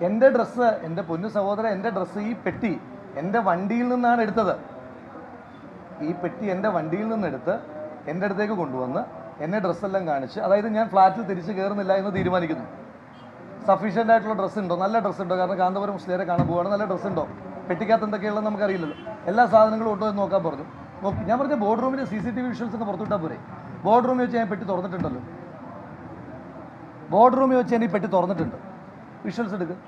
എൻ്റെ ഡ്രസ്സ്, എൻ്റെ പൊന്നു സഹോദരൻ, എൻ്റെ ഡ്രസ്സ്, ഈ പെട്ടി എൻ്റെ വണ്ടിയിൽ നിന്നാണ് എടുത്തത്. ഈ പെട്ടി എൻ്റെ വണ്ടിയിൽ നിന്നെടുത്ത് എൻ്റെ അടുത്തേക്ക് കൊണ്ടുവന്ന് എന്നെ ഡ്രസ്സെല്ലാം കാണിച്ച്, അതായത് ഞാൻ ഫ്ലാറ്റിൽ തിരിച്ച് കയറുന്നില്ല എന്ന് തീരുമാനിക്കുന്നു. സഫീഷ്യൻ്റ് ആയിട്ടുള്ള ഡ്രസ്സ് ഉണ്ടോ, നല്ല ഡ്രസ്സ് ഉണ്ടോ, കാരണം കാന്തപുരം മുസ്ലിയാരെ കാണാൻ പോവുകയാണ്, നല്ല ഡ്രസ്സ് ഉണ്ടോ, പെട്ടിക്കകത്ത് എന്തൊക്കെയുള്ളത് നമുക്കറിയില്ലല്ലോ, എല്ലാ സാധനങ്ങളും ഉണ്ടോ എന്ന് നോക്കാൻ പറഞ്ഞു. നോക്കി ഞാൻ പറഞ്ഞ ബോർഡ് റൂമിൽ CCTV വിഷ്വൽസ് ഒക്കെ പുറത്തുവിട്ടാൽ പോരെ. ബോർഡ് റൂമിൽ വെച്ച് ഞാൻ പെട്ടി തുറന്നിട്ടുണ്ടല്ലോ, ബോർഡ് റൂമിൽ വെച്ച് ഞാൻ ഈ പെട്ടി തുറന്നിട്ടുണ്ട്, വിഷ്വൽസ് എടുക്കുക.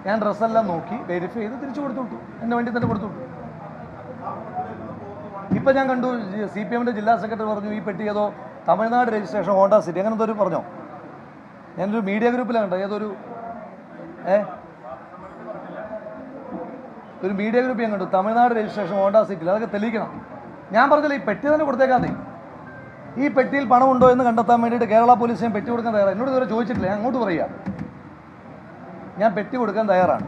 ഞാൻ ഡ്രസ്സെല്ലാം നോക്കി വെരിഫൈ ചെയ്ത് തിരിച്ചു കൊടുത്തു വിട്ടു, എൻ്റെ വണ്ടി തന്നെ കൊടുത്തു വിട്ടു. ഇപ്പം ഞാൻ കണ്ടു CPMൻ്റെ ജില്ലാ സെക്രട്ടറി പറഞ്ഞു ഈ പെട്ടി ഏതോ തമിഴ്നാട് രജിസ്ട്രേഷൻ ഹോണ്ട സിറ്റി അങ്ങനെ എന്തോ പറഞ്ഞോ. ഞാനൊരു മീഡിയ ഗ്രൂപ്പിലാണ് കണ്ടോ, ഏതൊരു ഒരു മീഡിയ ഗ്രൂപ്പ് ഞാൻ കണ്ടു, തമിഴ്നാട് രജിസ്ട്രേഷൻ ഹോണ്ട സിറ്റിയിൽ. അതൊക്കെ തെളിയിക്കണം. ഞാൻ പറഞ്ഞില്ല ഈ പെട്ടി തന്നെ കൊടുത്തേക്കാതെ, ഈ പെട്ടിയിൽ പണം ഉണ്ടോ എന്ന് കണ്ടെത്താൻ വേണ്ടിയിട്ട് കേരള പോലീസ് ഞാൻ പെട്ടി കൊടുക്കാൻ തയ്യാറാണ്. എന്നോട് ഇതുവരെ ചോദിച്ചിട്ടില്ല, ഞാൻ അങ്ങോട്ട് പറയുക, ഞാൻ പെട്ടി കൊടുക്കാൻ തയ്യാറാണ്.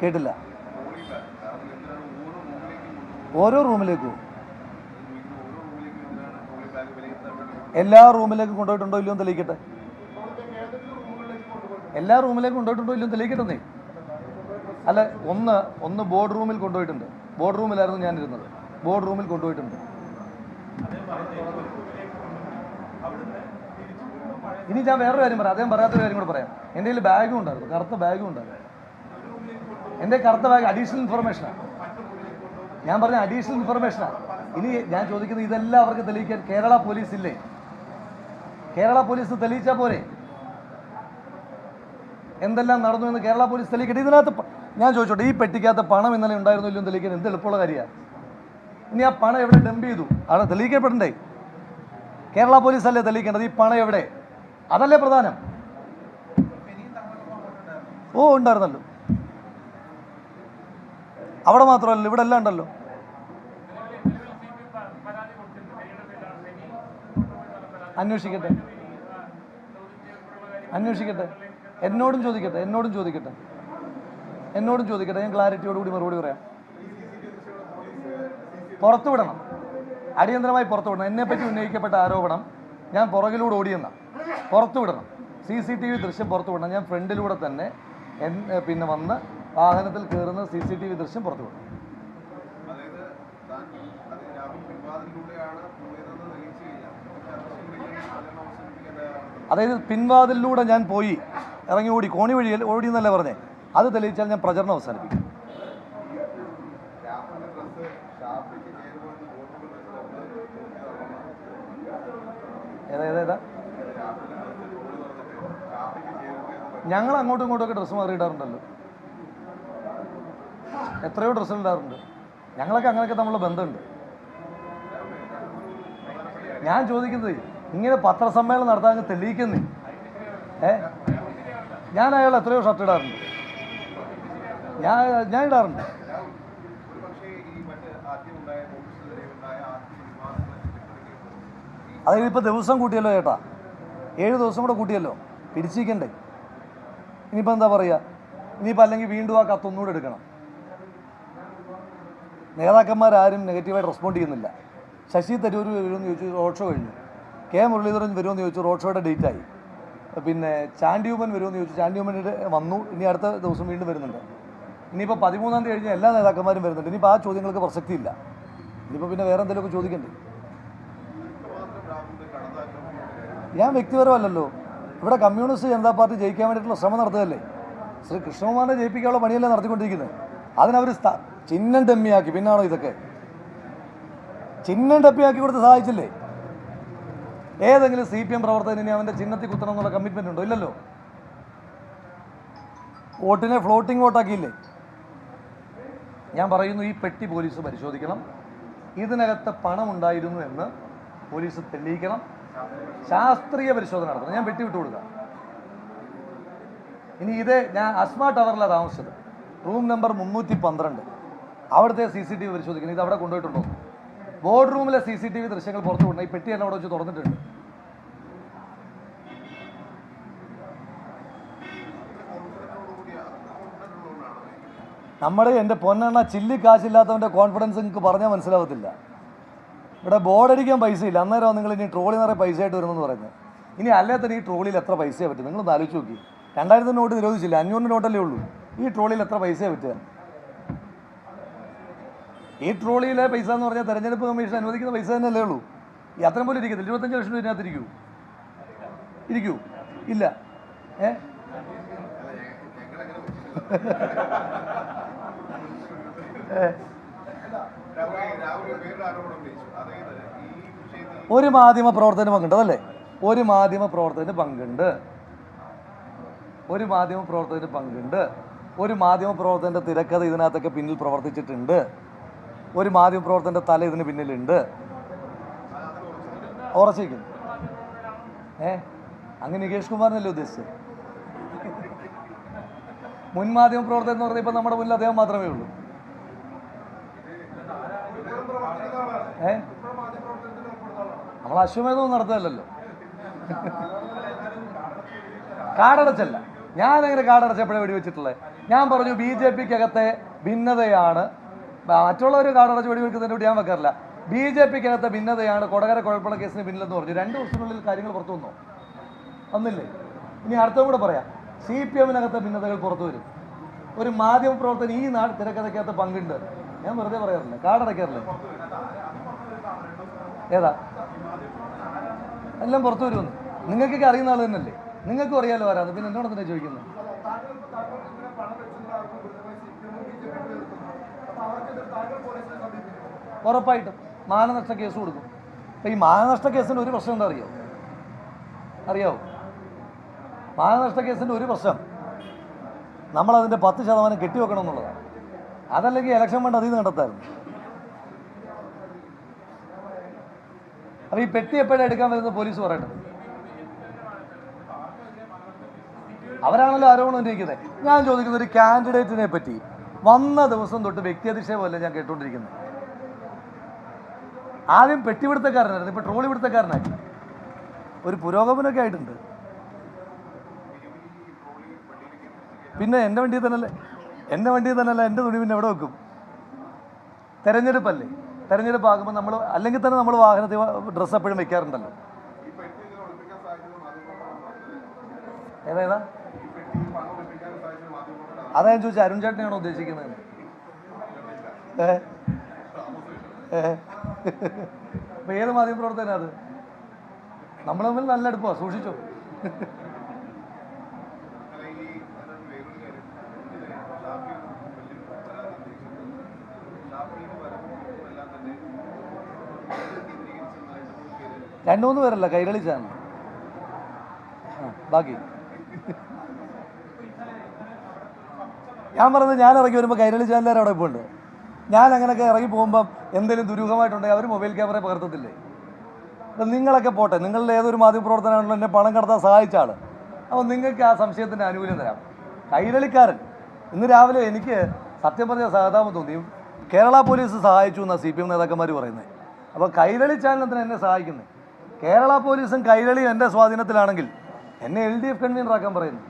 കേട്ടില്ല. ഓരോ റൂമിലേക്കോ? എല്ലാ റൂമിലേക്കും കൊണ്ടുപോയിട്ടുണ്ടോ ഇല്ലയോ തെളിയിക്കട്ടെ. എല്ലാ റൂമിലേക്കും കൊണ്ടുപോയിട്ടുണ്ടോ ഇല്ലയോ തെളിയിക്കട്ടെ. അല്ല, ഒന്ന് ബോർഡ് റൂമിൽ കൊണ്ടുപോയിട്ടുണ്ട്. ബോർഡ് റൂമിലായിരുന്നു ഞാനിരുന്നത്. ബോർഡ് റൂമിൽ കൊണ്ടുപോയിട്ടുണ്ട്. ഇനി ഞാൻ വേറൊരു കാര്യം പറയാം, അദ്ദേഹം പറയാത്തൊരു കാര്യം കൂടെ പറയാം. എൻ്റെ കയ്യിൽ ബാഗും ഉണ്ടായിരുന്നു, കറുത്ത ബാഗും ഉണ്ടായിരുന്നു. എൻ്റെ കറുത്ത ബാഗ് അഡീഷണൽ ഇൻഫർമേഷനാണ്. ഞാൻ പറഞ്ഞ അഡീഷണൽ ഇൻഫർമേഷനാണ്. ഇനി ഞാൻ ചോദിക്കുന്നത് ഇതെല്ലാം അവർക്ക് തെളിയിക്കാൻ കേരള പോലീസ് ഇല്ലേ? കേരള പോലീസ് തെളിയിച്ചാൽ പോരെ? എന്തെല്ലാം നടന്നു എന്ന് കേരള പോലീസ് തെളിയിക്കട്ടെ. ഇതിനകത്ത് ഞാൻ ചോദിച്ചോട്ടെ, ഈ പെട്ടിക്കകത്ത് പണം ഇന്നലെ ഉണ്ടായിരുന്നോ ഇല്ലയോ തെളിയിക്കാൻ എന്ത് എളുപ്പമുള്ള കാര്യമാണ്. ഇനി ആ പണം എവിടെ ഡംപ് ചെയ്തു അവിടെ തെളിയിക്കപ്പെടണ്ടേ? കേരള പോലീസ് അല്ലേ തെളിയിക്കേണ്ടത് ഈ പണം എവിടെ? അതല്ലേ പ്രധാനം. ഓ ഉണ്ടായിരുന്നല്ലോ, അവിടെ മാത്രമല്ല ഇവിടെ എല്ലാം ഉണ്ടല്ലോ. അന്വേഷിക്കട്ടെ, എന്നോടും ചോദിക്കട്ടെ. ഞാൻ ക്ലാരിറ്റിയോടുകൂടി മറുപടി പറയാം. പുറത്തുവിടണം, അടിയന്തരമായി പുറത്തുവിടണം. എന്നെപ്പറ്റി ഉന്നയിക്കപ്പെട്ട ആരോപണം ഞാൻ പുറകിലൂടെ ഓടിയെന്ന പുറത്തുവിടണം. CCTV ദൃശ്യം പുറത്തുവിടണം. ഞാൻ ഫ്രണ്ടിലൂടെ തന്നെ പിന്നെ വന്ന് വാഹനത്തിൽ കയറുന്ന CCTV ദൃശ്യം പുറത്തുവിടണം. അതായത് പിൻവാതിലൂടെ ഞാൻ പോയി ഇറങ്ങി ഓടി, കോണി വഴി ഓടി എന്നല്ലേ പറഞ്ഞേ. അത് തെളിയിച്ചാൽ ഞാൻ പ്രചരണം അവസാനിപ്പിക്കും. ഏതാ ഞങ്ങൾ അങ്ങോട്ടും ഇങ്ങോട്ടൊക്കെ ഡ്രസ്സ് മാറിയിടാറുണ്ടല്ലോ, എത്രയോ ഡ്രസ്സുകൾ ഇടാറുണ്ട്. ഞങ്ങളൊക്കെ അങ്ങനെയൊക്കെ തമ്മിലുള്ള ബന്ധമുണ്ട്. ഞാൻ ചോദിക്കുന്നത് ഇങ്ങനെ പത്രസമ്മേളനം നടത്താൻ തെളിയിക്കുന്നേ. ഞാൻ അയാൾ എത്രയോ ഷർട്ട് ഇടാറുണ്ട്, ഞാൻ ഇടാറുണ്ട്. അതായത് ഇപ്പോൾ ദിവസം കൂട്ടിയല്ലോ ചേട്ടാ, 7 ദിവസം കൂടെ കൂട്ടിയല്ലോ, പിരിച്ചിരിക്കണ്ടേ? ഇനിയിപ്പോൾ എന്താ പറയുക? ഇനിയിപ്പോൾ അല്ലെങ്കിൽ വീണ്ടും ആ കത്തൊന്നുകൂടെ എടുക്കണം. നേതാക്കന്മാരാരും നെഗറ്റീവായിട്ട് റെസ്പോണ്ട് ചെയ്യുന്നില്ല. ശശി തരൂർ വരുമെന്ന് ചോദിച്ചു, റോഡ് ഷോ കഴിഞ്ഞു. കെ മുരളീധരൻ വരുമെന്ന് ചോദിച്ചു, റോഡ് ഷോയുടെ ഡേറ്റായി. പിന്നെ ചാണ്ടി ഉമ്മൻ വരുമെന്ന് ചോദിച്ചു, ചാണ്ടി ഉമ്മൻ്റെ വന്നു. ഇനി അടുത്ത ദിവസം വീണ്ടും വരുന്നുണ്ട്. ഇനിയിപ്പോൾ 13-ാം തീയതി കഴിഞ്ഞാൽ എല്ലാ നേതാക്കന്മാരും വരുന്നുണ്ട്. ഇനിയിപ്പോൾ ആ ചോദ്യങ്ങൾക്ക് പ്രസക്തിയില്ല. ഇനിയിപ്പോൾ പിന്നെ വേറെ എന്തെങ്കിലുമൊക്കെ ചോദിക്കണ്ടേ? ഞാൻ വ്യക്തിപരമല്ലല്ലോ. ഇവിടെ കമ്മ്യൂണിസ്റ്റ് ജനതാ പാർട്ടി ജയിക്കാൻ വേണ്ടിയിട്ടുള്ള ശ്രമം നടത്തുകയല്ലേ. ശ്രീ കൃഷ്ണകുമാറിനെ ജയിപ്പിക്കാനുള്ള പണിയല്ലേ നടത്തിക്കൊണ്ടിരിക്കുന്നത്. അതിനവർ ചിഹ്നം ഡമ്മിയാക്കി. പിന്നാണോ ഇതൊക്കെ? ചിഹ്നം ഡമ്മിയാക്കി കൊടുത്ത് സഹായിച്ചില്ലേ? ഏതെങ്കിലും CPM പ്രവർത്തകന് അവൻ്റെ ചിഹ്നത്തിൽ കുത്തണം എന്നുള്ള കമ്മിറ്റ്മെൻ്റ് ഉണ്ടോ? ഇല്ലല്ലോ. വോട്ടിനെ ഫ്ലോട്ടിംഗ് വോട്ടാക്കിയില്ലേ? ഞാൻ പറയുന്നു, ഈ പെട്ടി പോലീസ് പരിശോധിക്കണം. ഇതിനകത്ത് പണം ഉണ്ടായിരുന്നു എന്ന് പോലീസ് തെളിയിക്കണം. ശാസ്ത്രീയ പരിശോധന നടത്തണം. ഞാൻ പെട്ടി വിട്ടു കൊടുക്കാം. ഇനി ഞാൻ അസ്മ ടവറിലാണ് താമസിച്ചത്, റൂം നമ്പർ 312. അവിടുത്തെ CCTV പരിശോധിക്കണം. ഇത് അവിടെ കൊണ്ടുപോയിട്ടുണ്ടോ? ബോർഡ് റൂമിലെ CCTV ദൃശ്യങ്ങൾ പുറത്തു വിടണം. ഈ പെട്ടി എല്ലാം അവിടെ വെച്ച് തുറന്നിട്ടുണ്ട്. നമ്മുടെ എൻ്റെ പൊന്നെണ്ണ ചില്ലി കാശില്ലാത്തവൻ്റെ കോൺഫിഡൻസ് നിങ്ങൾക്ക് പറഞ്ഞാൽ മനസ്സിലാവത്തില്ല. ഇവിടെ ബോർഡടിക്കാൻ പൈസ ഇല്ല, അന്നേരം നിങ്ങൾ ഇനി ട്രോളി നിറയെ പൈസ ആയിട്ട് വരുമെന്ന് പറയുന്നത്. ഇനി അല്ലാത്ത ഈ ട്രോളിയിൽ എത്ര പൈസയാണ് പറ്റും? നിങ്ങളൊന്ന് ആലോചിച്ച് നോക്കി. 2000 നോട്ട് നിരോധിച്ചില്ല, 500 നോട്ടല്ലേ ഉള്ളൂ. ഈ ട്രോളിയിൽ എത്ര പൈസയാണ് പറ്റുക? ഈ ട്രോളിയിലെ പൈസ എന്ന് പറഞ്ഞാൽ തെരഞ്ഞെടുപ്പ് കമ്മീഷൻ അനുവദിക്കുന്ന പൈസ തന്നെയല്ലേ ഉള്ളൂ. ഈ അത്രയും പോലും ഇരിക്കത്തില്ല. 25 ലക്ഷം രൂപ ഇതിനകത്ത് ഇരിക്കൂ ഇല്ല. ഒരു മാധ്യമ പ്രവർത്തന പങ്കുണ്ട്, അതല്ലേ? ഒരു മാധ്യമ പ്രവർത്തന പങ്കുണ്ട്. ഒരു മാധ്യമ പ്രവർത്തകൻ്റെ തിരക്കഥ ഇതിനകത്തൊക്കെ പിന്നിൽ പ്രവർത്തിച്ചിട്ടുണ്ട്. ഒരു മാധ്യമ പ്രവർത്തകൻ്റെ തല ഇതിന് പിന്നിലുണ്ട്. ഉറച്ചിരിക്കുന്നു. അങ്ങ് നികേഷ് കുമാറിനല്ലേ ഉദ്ദേശിച്ചത്? മുൻ മാധ്യമ പ്രവർത്തകൻ എന്ന് പറഞ്ഞാൽ ഇപ്പം നമ്മുടെ മുന്നിൽ അദ്ദേഹം മാത്രമേ ഉള്ളൂ. നമ്മൾ അശ്വമേധവും നടത്തുകയല്ലോ. കാടടച്ചല്ല. ഞാനെങ്ങനെ കാടടച്ചപ്പോഴേ വെടിവെച്ചിട്ടുള്ളത്? ഞാൻ പറഞ്ഞു BJP-ക്കകത്തെ ഭിന്നതയാണ്. മറ്റുള്ളവർ കാടടച്ച് വെടിവെക്കുന്നതിന് വേണ്ടി ഞാൻ വെക്കാറില്ല. BJP-ക്കകത്തെ ഭിന്നതയാണ് കൊടകര കുഴപ്പമുള്ള കേസിന് പിന്നിലെന്ന് പറഞ്ഞു. 2 ദിവസത്തിനുള്ളിൽ കാര്യങ്ങൾ പുറത്തു വന്നോ? വന്നില്ലേ? ഇനി അടുത്തതും കൂടെ പറയാം. CPM-നകത്തെ ഭിന്നതകൾ പുറത്തു വരും. ഒരു മാധ്യമ പ്രവർത്തകൻ ഈ തിരക്കഥയ്ക്കകത്ത് പങ്കുണ്ട്. ഞാൻ വെറുതെ പറയാറില്ല, കാടടയ്ക്കാറില്ല. ഏതാ? എല്ലാം പുറത്തു വരുമെന്ന് നിങ്ങൾക്കൊക്കെ അറിയുന്ന ആൾ തന്നെയല്ലേ? നിങ്ങൾക്കും അറിയാലോ ആരാന്ന്. പിന്നെ എന്നോട് തന്നെ ചോദിക്കുന്നത്. ഉറപ്പായിട്ടും മാനനഷ്ട കേസ് കൊടുക്കും. അപ്പം ഈ മാനനഷ്ട കേസിന് ഒരു പ്രശ്നം എന്താ അറിയാവോ? മാനനഷ്ട കേസിൻ്റെ ഒരു പ്രശ്നം നമ്മളതിൻ്റെ 10% കെട്ടിവെക്കണം എന്നുള്ളതാണ്. അതല്ലെങ്കിൽ ഇലക്ഷൻ ഫണ്ട് അതിൽ നിന്ന് കണ്ടെത്തായിരുന്നു. അപ്പോൾ ഈ പെട്ടി എപ്പോഴാണ് എടുക്കാൻ വരുന്നത് പോലീസ് പറയട്ടെ. അവരാണല്ലോ ആരോപണം ഉന്നയിക്കുന്നത്. ഞാൻ ചോദിക്കുന്ന ഒരു കാൻഡിഡേറ്റിനെ പറ്റി വന്ന ദിവസം തൊട്ട് വ്യക്തിയതിശയമല്ല ഞാൻ കേട്ടുകൊണ്ടിരിക്കുന്നത്. ആദ്യം പെട്ടിപിടുത്തക്കാരനായിരുന്നു, ഇപ്പോൾ ട്രോളി പിടുത്തക്കാരനാക്കി. ഒരു പുരോഗമനമൊക്കെ ആയിട്ടുണ്ട്. പിന്നെ എൻ്റെ വണ്ടിയിൽ തന്നെയല്ല എൻ്റെ തുണി പിന്നെ എവിടെ വെക്കും? തെരഞ്ഞെടുപ്പല്ലേ? തെരഞ്ഞെടുപ്പാകുമ്പോൾ നമ്മൾ അല്ലെങ്കിൽ തന്നെ നമ്മൾ വാഹനത്തിൽ ഡ്രസ്സ് എപ്പോഴും വെക്കാറുണ്ടല്ലോ. ഏതാ അതാ ഞാൻ ചോദിച്ചാൽ അരുൺ ചേട്ടനെയാണോ ഉദ്ദേശിക്കുന്നത്? അപ്പം ഏത് മാധ്യമ പ്രവർത്തകനാ അത്? നമ്മൾ തമ്മിൽ നല്ല അടുപ്പമാണ്, സൂക്ഷിച്ചോ. രണ്ട് മൂന്ന് പേരല്ല, കൈരളി ചാനൽ. ബാക്കി ഞാൻ പറഞ്ഞത്, ഞാൻ ഇറങ്ങി വരുമ്പോൾ കൈരളി ചാനലുകാർ അവിടെ ഇപ്പോൾ ഉണ്ട്. ഞാൻ അങ്ങനെയൊക്കെ ഇറങ്ങി പോകുമ്പം എന്തെങ്കിലും ദുരൂഹമായിട്ടുണ്ടെങ്കിൽ അവർ മൊബൈൽ ക്യാമറ പകർത്തത്തില്ലേ? അപ്പം നിങ്ങളൊക്കെ പോട്ടെ, നിങ്ങളുടെ ഏതൊരു മാധ്യമപ്രവർത്തനമാണല്ലോ എന്നെ പണം കടത്താൻ സഹായിച്ച ആൾ. അപ്പോൾ നിങ്ങൾക്ക് ആ സംശയത്തിൻ്റെ ആനുകൂല്യം തരാം. കൈരളിക്കാരൻ ഇന്ന് രാവിലെ എനിക്ക് സത്യം പറഞ്ഞ സഹതാപം തോന്നി. കേരള പോലീസ് സഹായിച്ചു എന്നാണ് CPM നേതാക്കന്മാർ പറയുന്നത്. അപ്പോൾ കൈരളി ചാനലത്തിന് എന്നെ സഹായിക്കുന്നത്. കേരള പോലീസും കൈരളിയും എൻ്റെ സ്വാധീനത്തിലാണെങ്കിൽ എന്നെ LDF കൺവീനറാക്കാൻ പറയുന്നു.